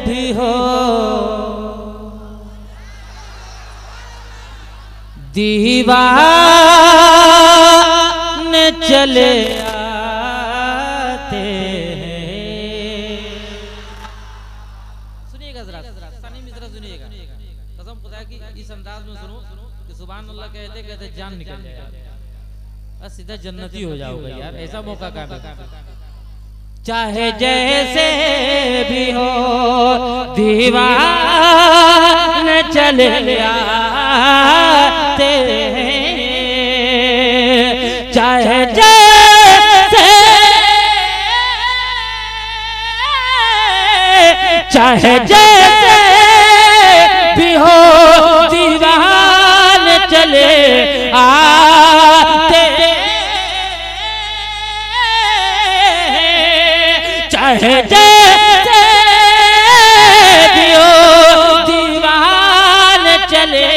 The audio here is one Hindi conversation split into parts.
भी हो दीवाने चले आते हैं। सुनिएगा जरा, सानी मिश्रा सुनिएगा, कसम खुदा की इस अंदाज में सुनो कि सुभान अल्लाह कहते कहते जान निकल जाएगा, बस सीधा जन्नती हो जाओगे यार, ऐसा मौका का चाहे जैसे भी हो दीवाने चले आते हैं, चाहे जैसे चाहे जैसे भी हो दीवाने चले आते हैं, चाहे जैसे भी हो दीवाने चले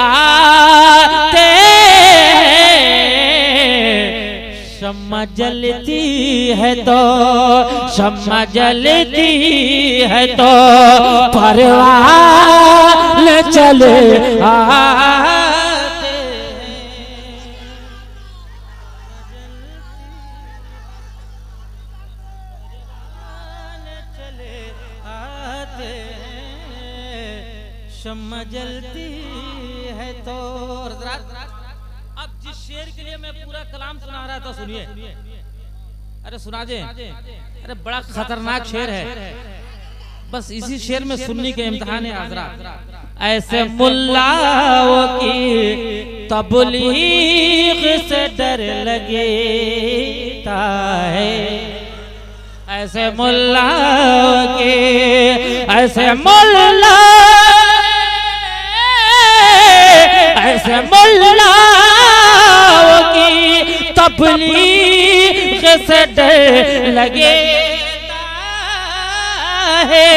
आते हैं। शम्मा जलती है तो शम्मा जलती है तो परवाने चले आते हैं। चले आते हैं, शम्मा जलती है तो। अब जिस शेर के लिए मैं पूरा कलाम सुना रहा था सुनिए, अरे सुना दे, अरे बड़ा खतरनाक शेर है, बस इसी शेर में सुनने के इम्तिहान है आजरा। ऐसे मुल्लाओं की तबलीग से डर लगता है, ऐसे मुल्लाओं की ऐसे मुल्ला ऐसे मुल्लाओं की तबलीग से डर लगता है,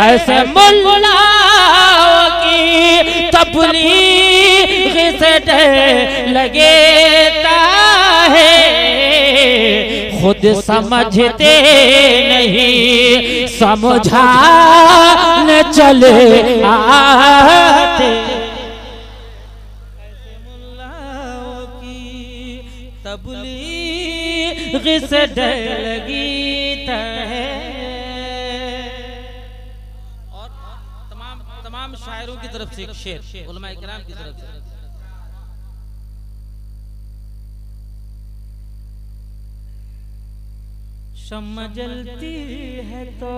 ऐसे मुल्लाओं की तबलीग से डर लगता है। खुद समझते नहीं समझाने चले आते, ऐसे मुल्लाओं की तबलीग से डर लगता है। और तमाम शायरों की तरफ से एक शेर, उलमा इकराम की तरफ से। शम्मा जलती है तो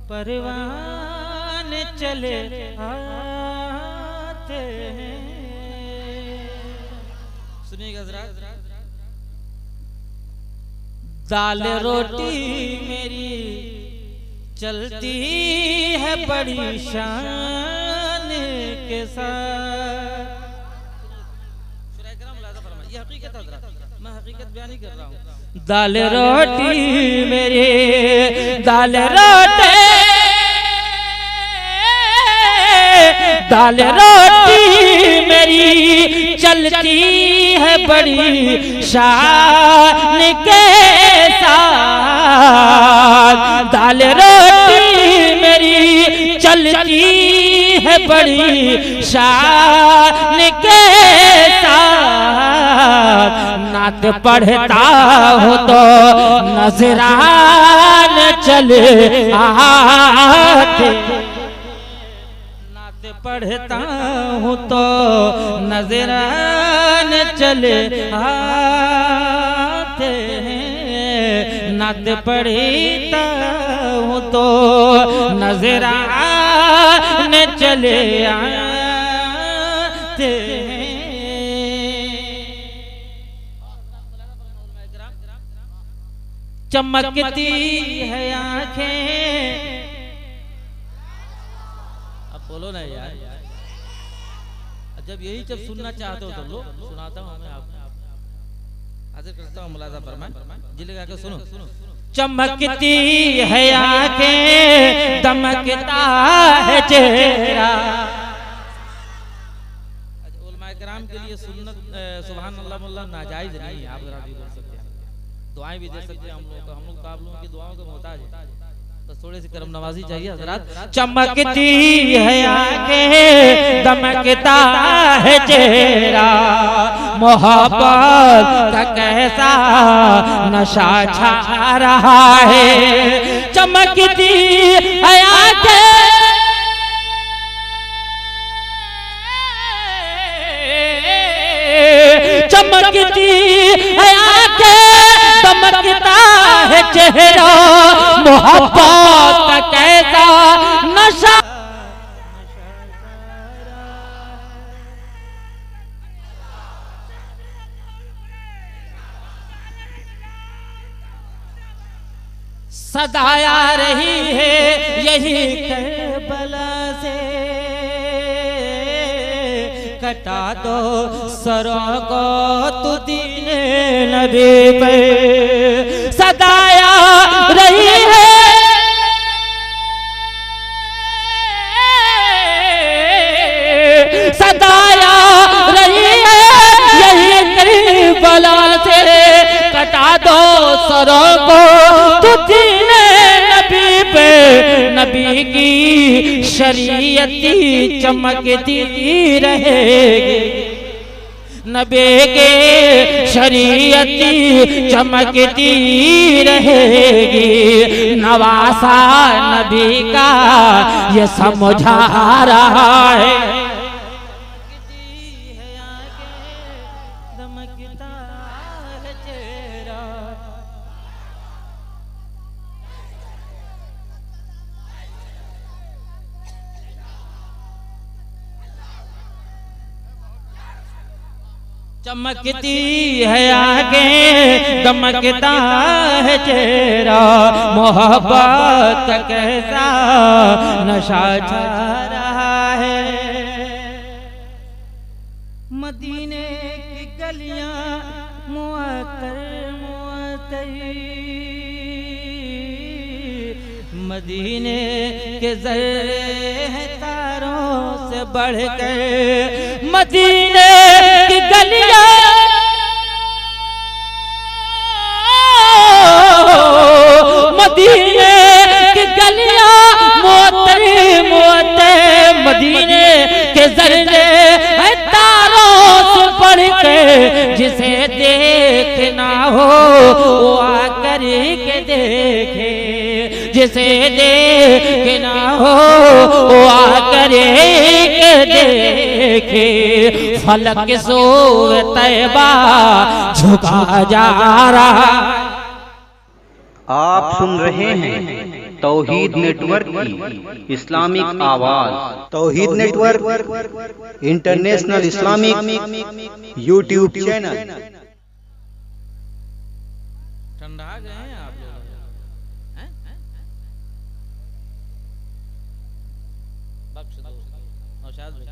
परवाने चले आते हैं। सुनिएगा जरा, दाल रोटी मेरी चलती है बड़ी शान के साथ। ये हकीकत है, मैं हकीकत बयान नहीं कर रहा हूँ। दाल रोटी मेरी दाल रोटी दाल रोटी मेरी चलती है बड़ी शान के साथ, दाल रोटी मेरी चलती है बड़ी शान के साथ। नात पढ़ता हो तो नजरान चले आते, नात पढ़ता हूँ तो नजरान चले आते हैं, नात पढ़ता हूँ तो नजरान चले आते हैं। चमकती है आंखें, अब बोलो ना यार, जब यही जब सुनना चाहते हो तो लो, सुनाता हूँ मैं आपको, हाजिर करता हूँ मुलाजा फरमाएं, जिले के सुनो। चमकती है आंखें, दमकता है चेहरा। उलमा इकराम के लिए सुन्नत सुभान अल्लाह मुल्ला नाजायज नहीं है, आप जरा भी बोल सकते हैं, दुआएं भी दे सकते हैं। हम लोग तो आप लोगों की दुआओं के मोहताज है। थोड़ी सी करम नवाजी चाहिए हजरात। चमकती है आंखें, दमकता है चेहरा, मोहब्बत का कैसा नशा छा रहा है। चमकती है आंखें, चमकती है आंखें, दमकता है चेहरा, मोहब्बत का कैसा नशा। सदाया रही है यही करबला से, कटा दो सरों को तू दीने नबी पे। सदाया रही है सदाया रही है यही करबला से, कटा दो सरों को तू दीने नबी पे। नबी की शरीयती चमकती रहेगी, नबी के शरीयती चमकती रहेगी। नवासा नबी का ये समझा रहा है। चमकती है आगे, दमकता है चेहरा, मोहब्बत का कैसा नशा छा रहा है। मदीने की गलियां मुअत्तर मुअत्तर, मदीने के ज़र्रे हैं तारों से बढ़कर। मदीने की गलियां मदीने की गलियां मुअत्तर मुअत्तर, मदीने के ज़र्रे हैं तारों से बढ़कर। जिसे देखना हो वो आकर के देखे, जिसे देखना हो वो आकर के देखे। फलक सोए तैबा झुका जा रहा। आप सुन रहे हैं तौहीद नेटवर्क की इस्लामिक आवाज। Tauheed network international Islamic YouTube channel. ठंडा गए हैं आप लोग? बख्श दो नौशाद भाई।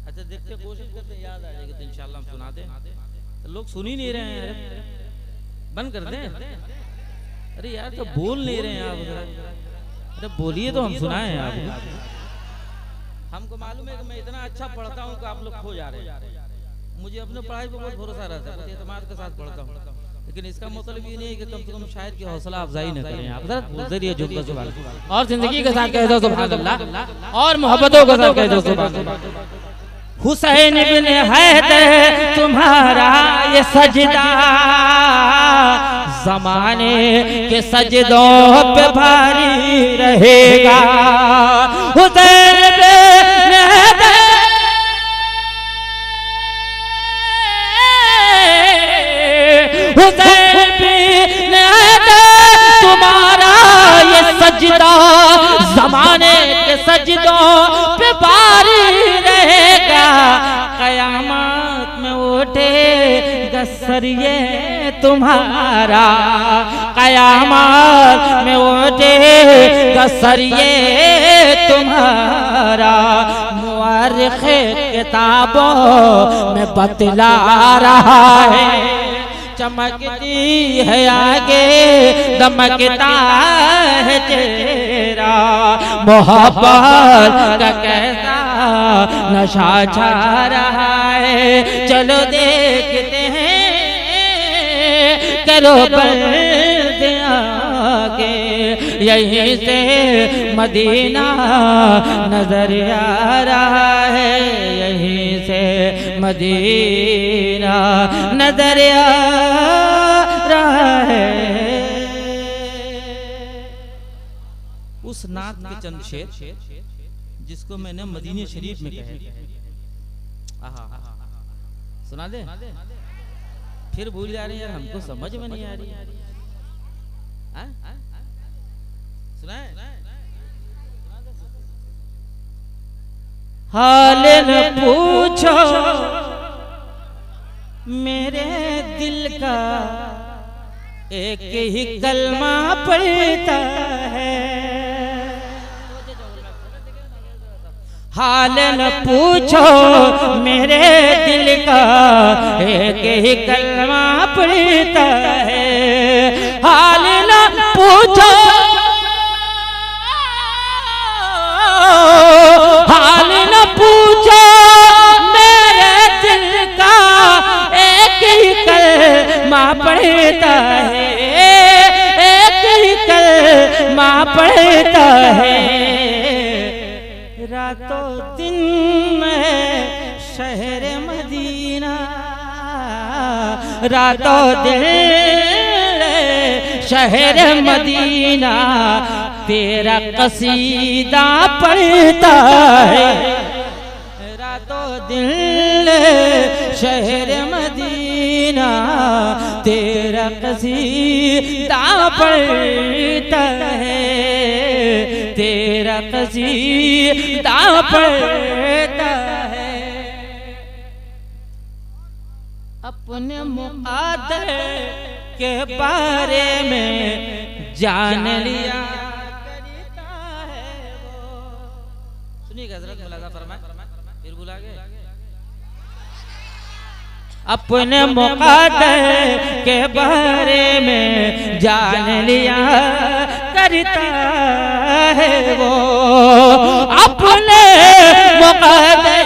अच्छा देखते कोशिश करते याद आ जाएगी तो इंशाल्लाह हम सुना दें। तो लोग सुन ही नहीं रहे हैं, बंद कर दें। अरे यार तो बोल नहीं रहे हैं आप, अरे बोलिए तो हम सुनाएं आप। हमको मालूम है कि मैं इतना अच्छा पढ़ता हूँ कि आप लोग खो जा रहे हैं। मुझे अपने पढ़ाई पर बहुत भरोसा रहता है, एतमाद के साथ पढ़ता हूँ, लेकिन इसका मतलब ये नहीं है कि कम से कम शायद की हौसला अफजाई न करें आप। जरिए जुमला सुभान और जिंदगी के साथ कह दो सुभान अल्लाह, और मोहब्बतों के साथ कह दो सुभान अल्लाह। हुसैन इब्ने हैदर तुम्हारा ये सजदा ज़माने के सजदों पे भारी रहेगा। हुसैन इब्ने हैदर हुसैन इब्ने हैदर तुम्हारा ये सजदा ज़माने के सजदों पे भारी रहेगा। क़यामत में उठेगा सरिये तुम्हारा, क़यामत में उठेगा सरिये तुम्हारा। मुअर्रिख़ किताबों में बतला रहा है। चमकती है आगे, दमकता है चेहरा, मोहब्बत का कैसा नशा छा रहा है। चलो देखते हैं, करो पर्दे आगे। यहीं से मदीना नजर आ रहा है, यहीं से मदीना नजर आ रहा है। उस नात के चंद शेर जिसको मैंने मदीने शरीफ में कहा, सुना दे? फिर भूल जा रहे हैं यार, हमको समझ में नहीं आ रही। सुनाए? हाल न पूछो मेरे दिल का, एक ही कलमा पढ़ता है। हाल न पूछो मेरे दिल का, एक ही कलमा पढ़ता है। हाल न पूछो, हाल न पूछो मेरे दिल का, एक ही कलमा पढ़ता है, एक ही कलमा पढ़ता है। रातों दिन में शहर मदीना, रातों दिन शहर मदीना, तेरा कसीदा पढ़ता है। रातों दिन शहर मदीना, तेरा कसीदा पढ़ता है, तेरा कसीदा पढ़ता है। अपने मुक़द्दर के बारे में जान लिया करता है वो। सुनिएगा हज़रत मुलाज़ा फरमाए, फिर भुला गए। अपने मुक़द्दर के बारे में जान लिया करता है वो। अपने मुक़द्दर,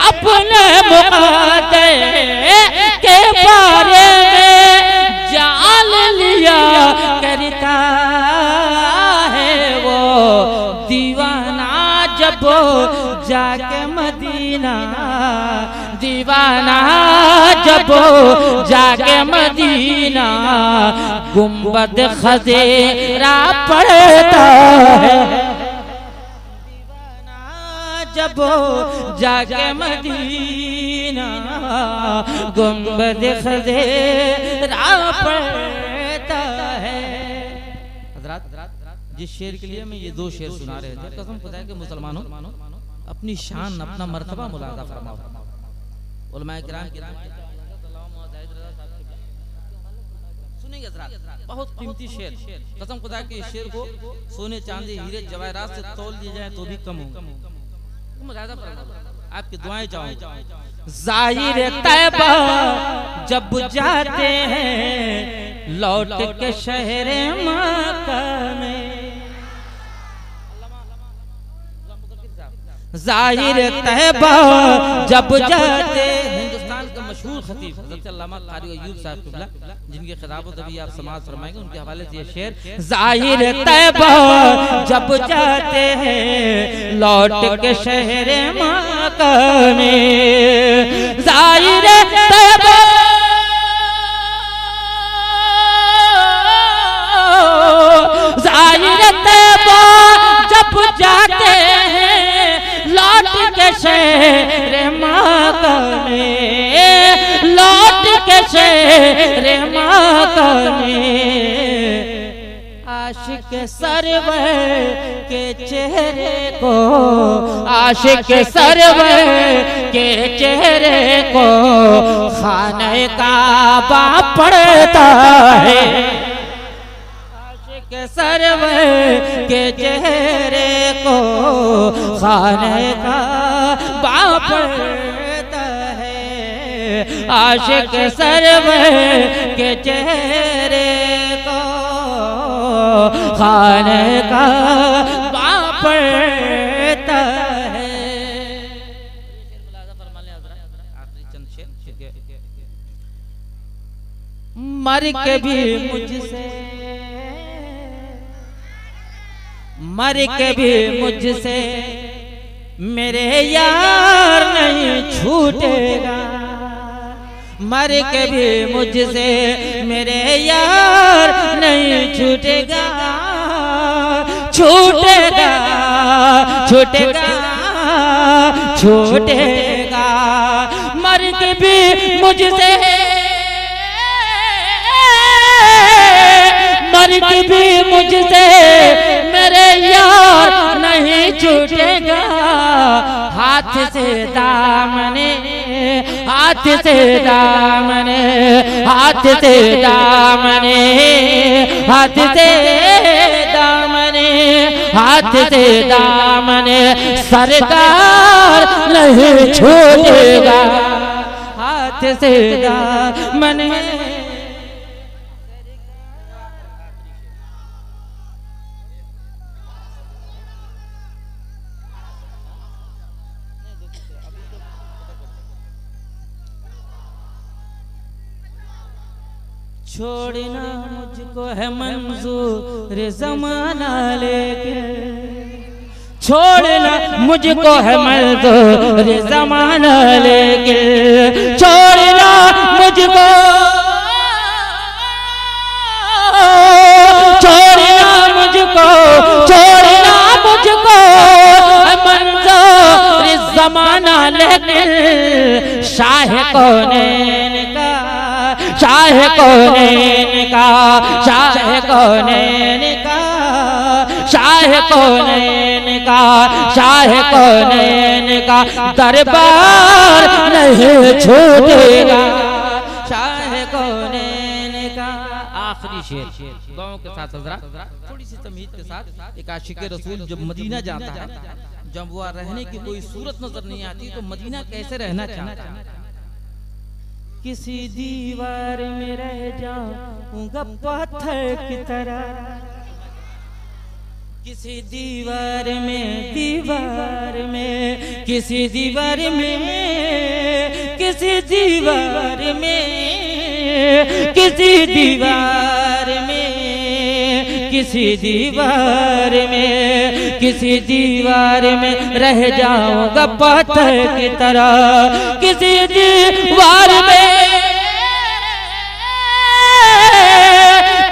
अपने मुक़द्दर के बारे में जान लिया करता है वो। दीवाना जब जाके मदीना, दीवाना जब जाके मदीना, गुंबद खज़ेरा पढ़ता है। दीवाना जब जाके मदीना, गुंबद खज़ेरा पढ़ता है। जिस शेर के लिए मैं ये दो शेर सुना रहे थे, कसम खुदा के मुसलमानों अपनी शान, अपना मर्तबा मुलाज़ा फरमाओ। उलमाए किराम सुनेंगे जरा, बहुत कीमती शेर, कसम खुदा के शेर को सोने चांदी हीरे जवाहरात से तौल दिए जाए तो भी कम हो। मुलाज़ा फरमाओ, आपकी दुआएं चाहूं। ज़ाहिर तैबा जब जाते हैं, लौट के शहर मक्का में, ज़ाहिर तैबा जब जाते, हिंदुस्तान के मशहूर खतीब हज़रत अल्लामा क़ारी अय्यूब साहब क़िबला, जिनकी खिताबत अभी आप समाज फरमाएंगे, उनके हवाले से ये शेर। ज़ाहिर तैबा जब जाते हैं, लौट के शहर मक्का में, ज़ाहिर तैबा ज़ाहिर तैबा जब जाते हैं, लौट के शहर मक्का में, लौट के शहर मक्का में। आशिक सरवर के चेहरे को, आशिक सरवर के चेहरे को खाने काबा पड़ता है। आशिक सरवर के चेहरे को खाने काबा पड़ता है। आशिक सरवर के चेहरे को खाने का पड़ता है। मर के भी मुझसे, मर के भी मुझसे मेरे यार नहीं छूटेगा, मर के भी मुझसे मेरे यार नहीं छूटेगा, छूटेगा छूटेगा छूटेगा, मर के भी मुझसे, मर के भी मुझसे मेरे यार नहीं छूटेगा, हाथ से दामने, हाथ से दामने, हाथ से दामने, हाथ से दामने, हाथ से दामने, सरकार नहीं छूटेगा, हाथ से दामने। छोड़ना मुझको है मंजूर ज़माना लेके, छोड़ना मुझको है मंजूर ज़माना लेके, छोड़ना मुझको, छोड़ना मुझको, छोड़ना मुझको मंजूर ज़माना लेके, शाह कौनैन का, शाह कौनैन का, शाह कौनैन का, शाह कौनैन का, शाह कौनैन का दरबार नहीं छूटेगा, शाह कौनैन का। आखिरी शेर गाँव के साथ थोड़ी सी तमीज़ के साथ, एक आशिक रसूल जब मदीना जाता है, जब वह रहने की कोई सूरत नजर नहीं आती तो मदीना कैसे रहना चाहता है। किसी दीवार में रह जाऊंगा पत्थर की तरह, किसी दीवार में, दीवार में, किसी दीवार में, किसी दीवार में, किसी दीवार में, किसी दीवार में, किसी दीवार में रह जाऊंगा पत्थर की तरह, किसी दीवार में,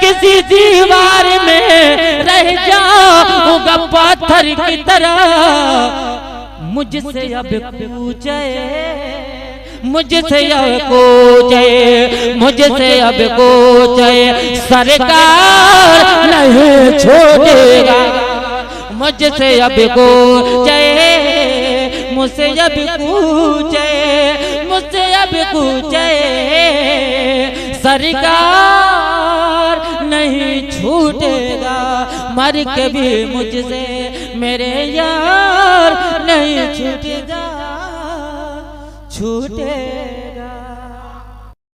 किसी दीवार में रह जाऊंगा पत्थर की तरह, मुझसे अब पूछे, मुझसे अब पूछे, मुझसे अब पूछे, सरकार नहीं छोड़ेगा, मुझसे अब पूछे, मुझसे अब पूछे, मुझसे अब पूछे, सरकार नहीं छूटेगा, मर के भी मुझसे मेरे यार नहीं छूटेगा, छूटे